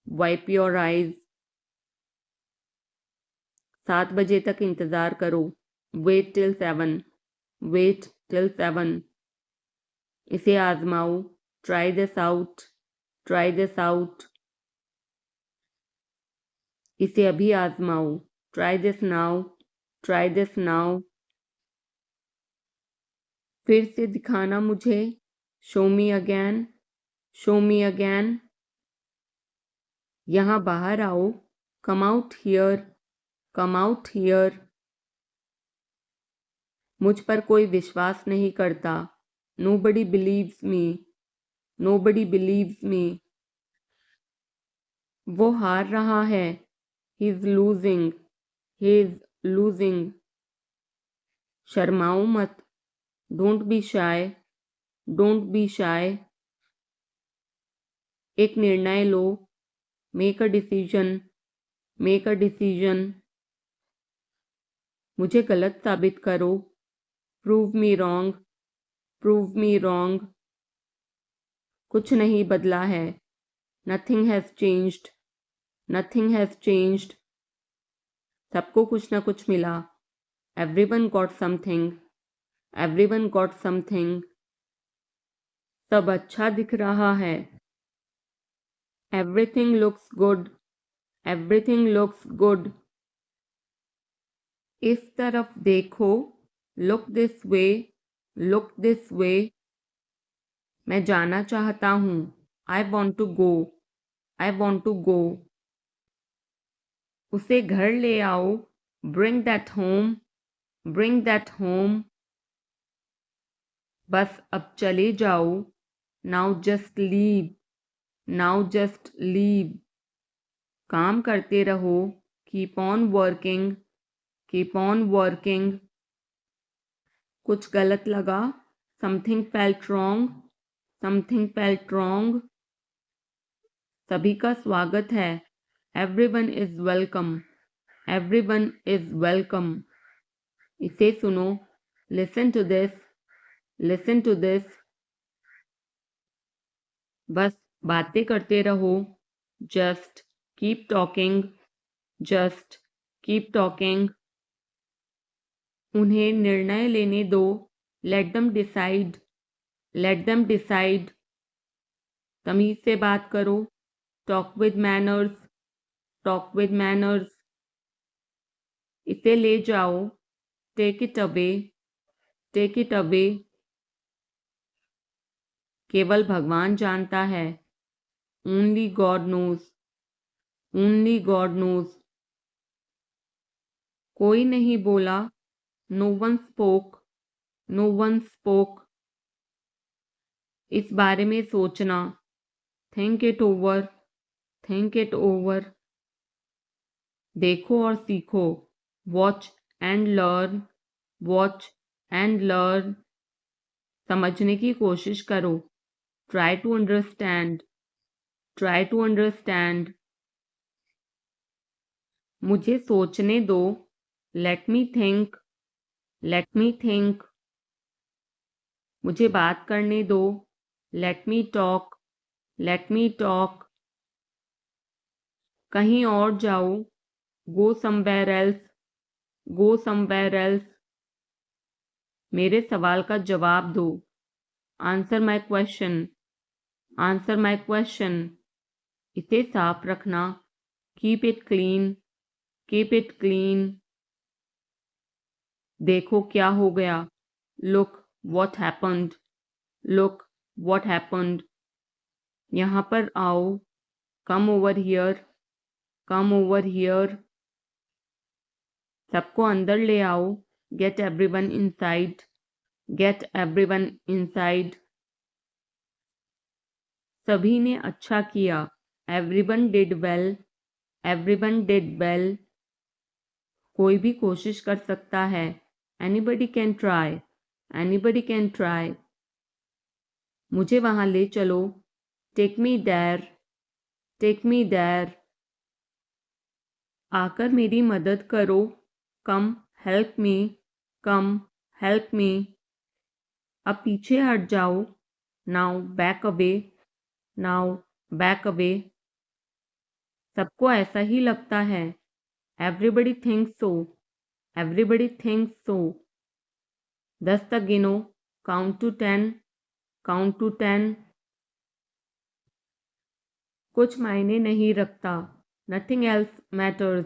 Wipe your eyes. 7 बजे तक इंतज़ार करो। Wait till 7. Wait till 7. इसे आजमाओ। Try this out. Try this out. इसे अभी आजमाओ। Try this now. Try this now. फिर से दिखाना मुझे। Show me again. Show me again. यहाँ बाहर आओ। Come out here. Come out here. मुझ पर कोई विश्वास नहीं करता। Nobody believes me. Nobody believes me. वो हार रहा है। He is losing. He is losing. शर्माओ मत। Don't be shy. Don't be shy. एक निर्णय लो। Make a decision. Make a decision. मुझे गलत साबित करो। Prove me wrong. Prove me wrong. कुछ नहीं बदला है। Nothing has changed. Nothing has changed. सबको कुछ ना कुछ मिला। Everyone got something. Everyone got something. सब अच्छा दिख रहा है। Everything looks good. Everything looks good. इस तरफ देखो। Look this way. Look this way. मैं जाना चाहता हूँ। I want to go. I want to go. उसे घर ले आओ। Bring that home. Bring that home. बस अब चले जाओ। Now just leave. Now just leave. काम करते रहो। Keep on working. Keep on working. कुछ गलत लगा। Something felt wrong. Something felt wrong. सभी का स्वागत है। Everyone is welcome. Everyone is welcome. इसे सुनो। Listen to this. Listen to this. बस बातें करते रहो। Just keep talking. Just keep talking. उन्हें निर्णय लेने दो। Let them decide. Let them decide. तमीज से बात करो। Talk with manners. Talk with manners. इसे ले जाओ। Take it away. Take it away. केवल भगवान जानता है। Only God knows. Only God knows. कोई नहीं बोला। No one spoke. No one spoke. इस बारे में सोचना। Think it over. Think it over. देखो और सीखो। Watch and learn. Watch and learn. समझने की कोशिश करो। Try to understand. Try to understand. मुझे सोचने दो। Let me think. Let me think. मुझे बात करने दो। Let me talk. Let me talk. कहीं और जाओ। go somewhere else, go somewhere else. मेरे सवाल का जवाब दो, answer my question, answer my question. इसे साफ रखना, keep it clean, keep it clean. देखो क्या हो गया, look what happened, look what happened. यहाँ पर आओ, come over here, come over here. सबको अंदर ले आओ, get everyone inside, get everyone inside. सभी ने अच्छा किया, everyone did well, everyone did well. कोई भी कोशिश कर सकता है, anybody can try, anybody can try. मुझे वहां ले चलो, take me there, take me there. आकर मेरी मदद करो, come help me, come help me. अब पीछे हट जाओ, now back away, now back away. सबको ऐसा ही लगता है, एवरीबडी थिंक्स सो, एवरीबडी थिंक्स सो। 10 तक गिनो, काउंट टू 10, काउंट टू 10। कुछ मायने नहीं रखता, nothing else matters,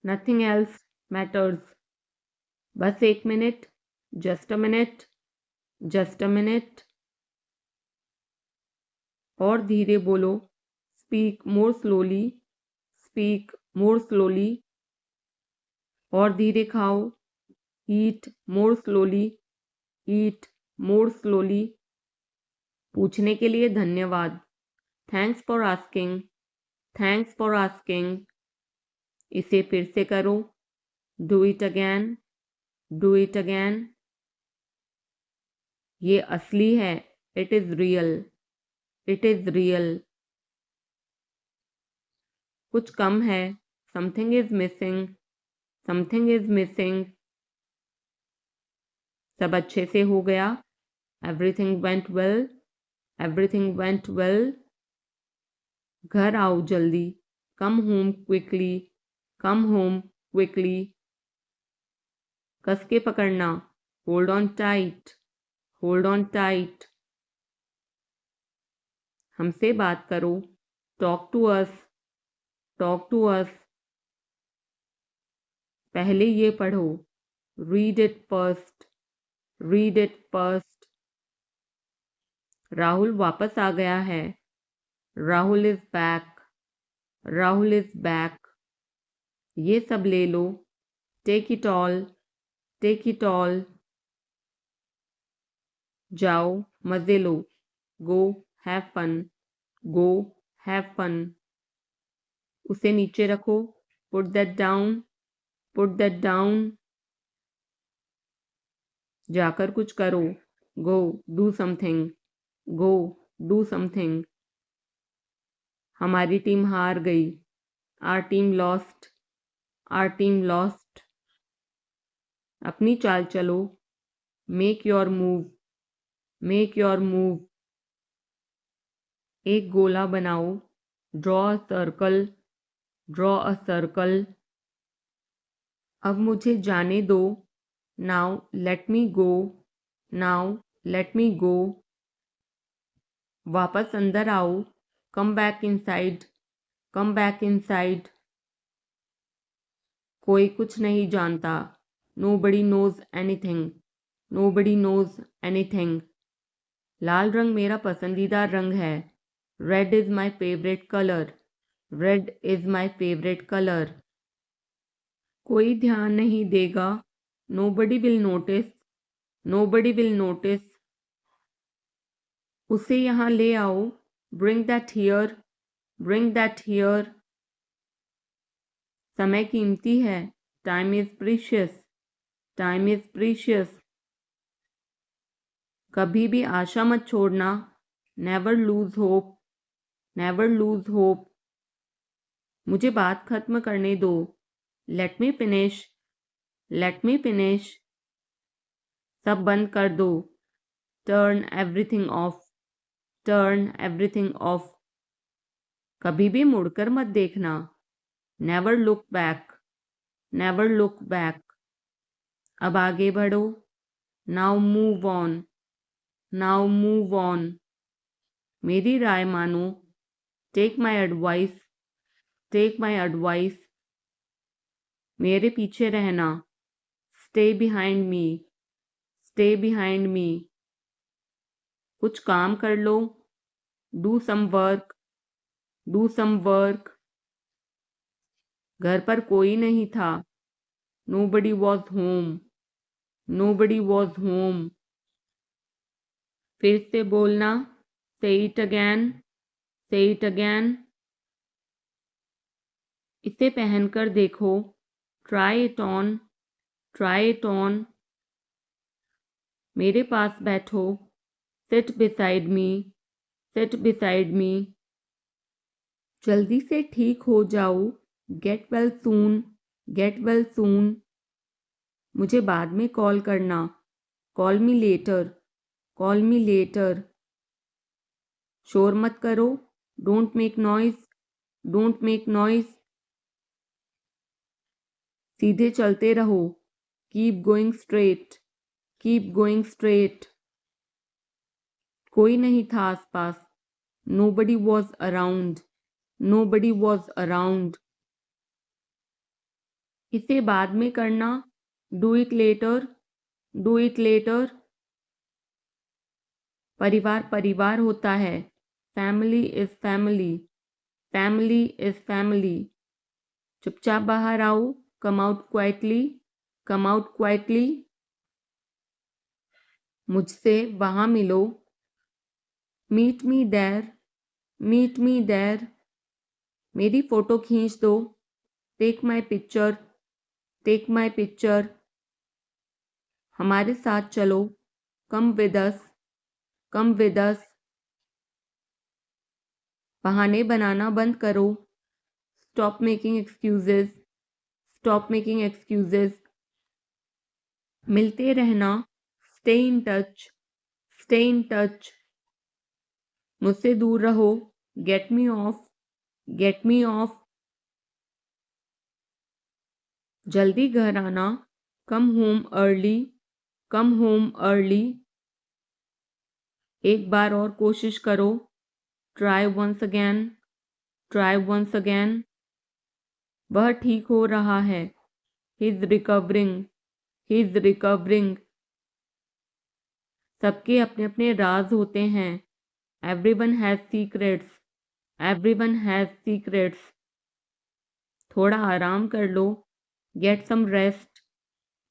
nothing else matters. बस 1 minute, just a minute, just a minute. और धीरे बोलो, speak more slowly, speak more slowly. और धीरे खाओ, eat more slowly, eat more slowly. पूछने के लिए धन्यवाद, thanks for asking, thanks for asking. इसे फिर से करो, do it again, do it again. ये असली है, it is real, it is real. कुछ कम है, something is missing, something is missing. सब अच्छे से हो गया, everything went well, everything went well. घर आओ जल्दी, come home quickly, come home quickly. कस के पकड़ना, hold on tight, hold on tight. हमसे बात करो, talk to us, talk to us. पहले ये पढ़ो, read it first, read it first. Rahul वापस आ गया है, Rahul is back, Rahul is back. ये सब ले लो, take it all, take it all. जाओ मजे लो, go have fun, go have fun. उसे नीचे रखो, put that down, put that down. जाकर कुछ करो, go do something, go do something. हमारी टीम हार गई, our team lost, are team lost. अपनी चाल चलो, make your move, make your move. एक गोला बनाओ, draw a circle, draw a circle. अब मुझे जाने दो, now let me go, now let me go. वापस अंदर आओ, come back inside, come back inside. कोई कुछ नहीं जानता, nobody knows anything, nobody knows anything. लाल रंग मेरा पसंदीदा रंग है, red is my favourite colour, red is my favourite colour. कोई ध्यान नहीं देगा, nobody will notice, nobody will notice. उसे यहाँ ले आओ, bring that here, bring that here. समय कीमती है, time is precious, time is precious. कभी भी आशा मत छोड़ना, never lose hope, never lose hope. मुझे बात खत्म करने दो, let me finish, let me finish. सब बंद कर दो, turn everything of, turn everything of. कभी भी मुड़कर मत देखना, never look back, never look back. अब आगे बढ़ो। Now move on, now move on. मेरी राय मानो। Take my advice, take my advice. मेरे पीछे रहना। Stay behind me, stay behind me. कुछ काम कर लो। Do some work, do some work. घर पर कोई नहीं था। Nobody was home, nobody was home. फिर से बोलना। Say it again, say it again. इसे पहनकर देखो। Try it on, try it on. मेरे पास बैठो। Seat beside me, seat beside me. जल्दी से ठीक हो जाओ। Get well soon, get well soon. मुझे बाद में कॉल करना। Call me later, call me later. शोर मत करो। Don't make noise, don't make noise. सीधे चलते रहो। Keep going straight, keep going straight. कोई नहीं था आसपास। Nobody was around, nobody was around. इसे बाद में करना। Do it later, do it later. परिवार परिवार होता है। Family is family, family is family. चुपचाप बाहर आओ। Come out quietly, come out quietly. मुझसे वहां मिलो। Meet me there, meet me there. मेरी फोटो खींच दो। Take my picture, take my picture. हमारे साथ चलो। Come with us, come with us. बहाने बनाना बंद करो। Stop making excuses, stop making excuses. मिलते रहना। Stay in touch, stay in touch. मुझसे दूर रहो। Get me off, get me off. जल्दी घर आना। Come home early, come home early. एक बार और कोशिश करो। Try once again, try once again. वह ठीक हो रहा है। He is recovering, he is recovering. सबके अपने अपने राज होते हैं। Everyone has secrets, everyone has secrets. थोड़ा आराम कर लो। Get some rest,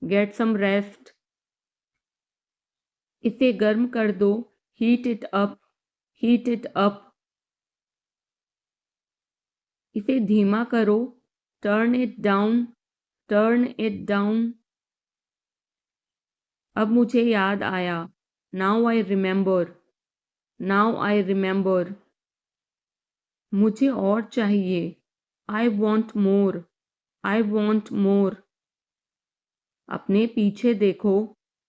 get some rest. इसे गर्म कर दो। Heat it up, heat it up. इसे धीमा करो। Turn it down, turn it down. अब मुझे याद आया। Now I remember, now I remember. मुझे और चाहिए। I want more, I want more. अपने पीछे देखो।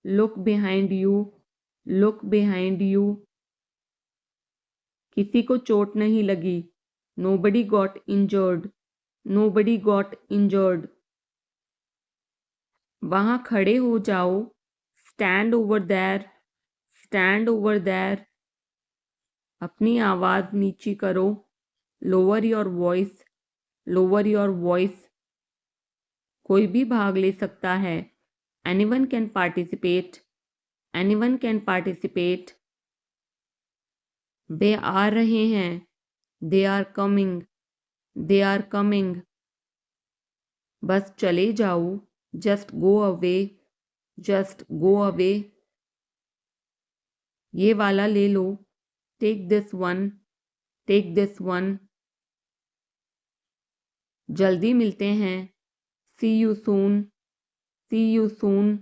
Look behind you, look behind you. किसी को चोट नहीं लगी। Nobody got injured, nobody got injured. वहां खड़े हो जाओ। Stand over there, stand over there. अपनी आवाज नीची करो। Lower your voice, lower your voice. कोई भी भाग ले सकता है। Anyone can participate, anyone can participate. वे आ रहे हैं। They are coming, they are coming. बस चले जाओ। Just go away, just go away. ये वाला ले लो। Take this one, take this one. जल्दी मिलते हैं। See you soon, see you soon.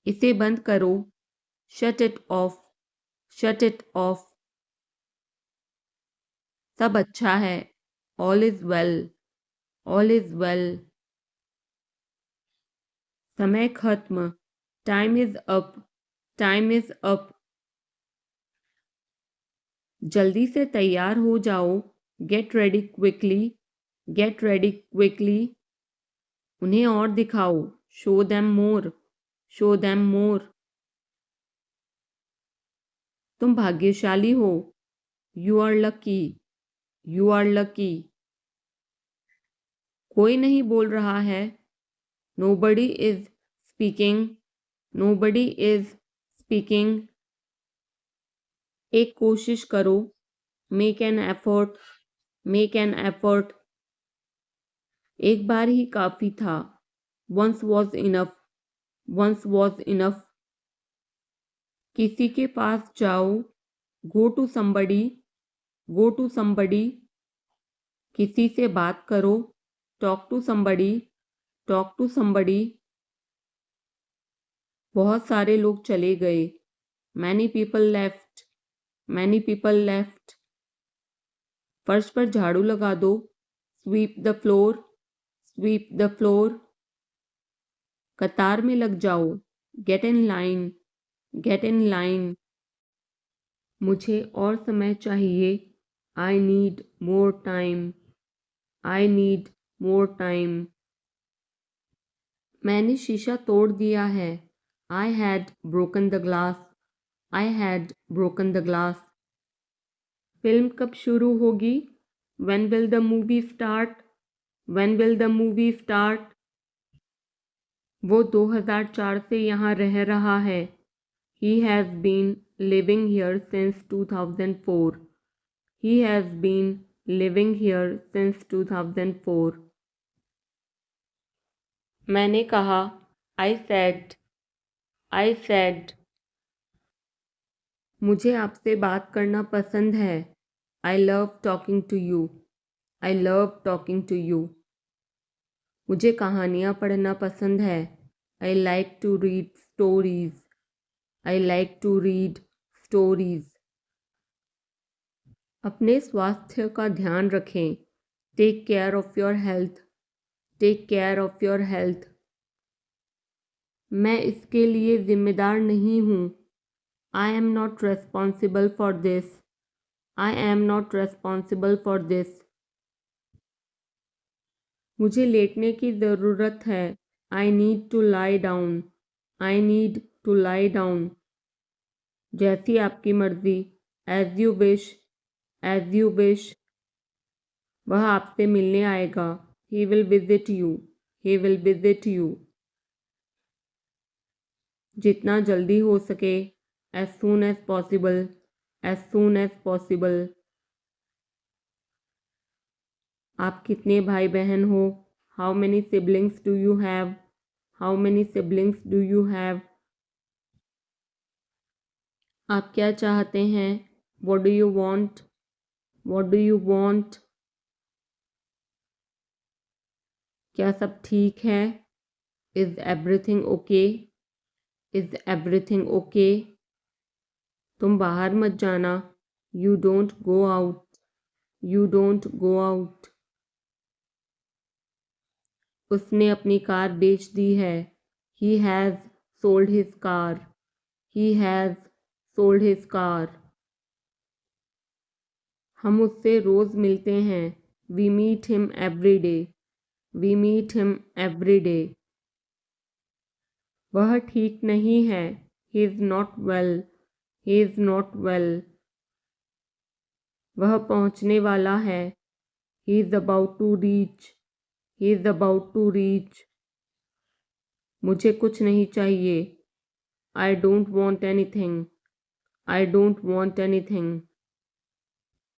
इसे बंद करो। Shut it off, shut it off. सब अच्छा है। All is well, all is well. समय खत्म। Time is up, time is up. जल्दी से तैयार हो जाओ। Get ready quickly, get ready quickly. उन्हें और दिखाओ, show them more, show them more. तुम भाग्यशाली हो, you are lucky, you are lucky. कोई नहीं बोल रहा है, nobody is speaking, nobody is speaking. एक कोशिश करो, make an effort, make an effort. एक बार ही काफी था, once was enough, once was enough. किसी के पास जाओ, go to somebody, go to somebody. किसी से बात करो, talk to somebody, talk to somebody. बहुत सारे लोग चले गए, many people left, many people left. फर्श पर झाड़ू लगा दो, sweep the floor, sweep the floor. कतार में लग जाओ, get in line, get in line. मुझे और समय चाहिए, I need more time, I need more time. मैंने शीशा तोड़ दिया है, I had broken the glass, I had broken the glass. Film कब शुरू होगी, when will the movie start, when will the movie start. वो 2004 से यहाँ रह रहा है, he has been living here since 2004, he has been living here since 2004। मैंने कहा, आई सेड, आई सेड। मुझे आपसे बात करना पसंद है, I love talking to you, I love talking to you. मुझे कहानियाँ पढ़ना पसंद है, I like to read stories, I like to read stories. अपने स्वास्थ्य का ध्यान रखें, take care of your health, take care of your health. मैं इसके लिए जिम्मेदार नहीं हूँ, I am not responsible for this, I am not responsible for this. मुझे लेटने की ज़रूरत है, I need to lie down, I need to lie down. जैसी आपकी मर्ज़ी, as you wish, as you wish. वह आपसे मिलने आएगा, he will visit you, he will visit you. जितना जल्दी हो सके, as soon as possible, as soon as possible. आप कितने भाई बहन हो, how many siblings do you have, how many siblings do you have. आप क्या चाहते हैं, what do you want, what do you want. क्या सब ठीक है, is everything okay, is everything okay. तुम बाहर मत जाना, you don't go out, you don't go out. उसने अपनी कार बेच दी है, he has sold his car, he has sold his car. हम उससे रोज़ मिलते हैं, we meet him every day, we meet him every day. वह ठीक नहीं है, he is not well, he is not well. वह पहुंचने वाला है, he is about to reach, he is about to reach. मुझे कुछ नहीं चाहिए, I don't want anything, I don't want anything.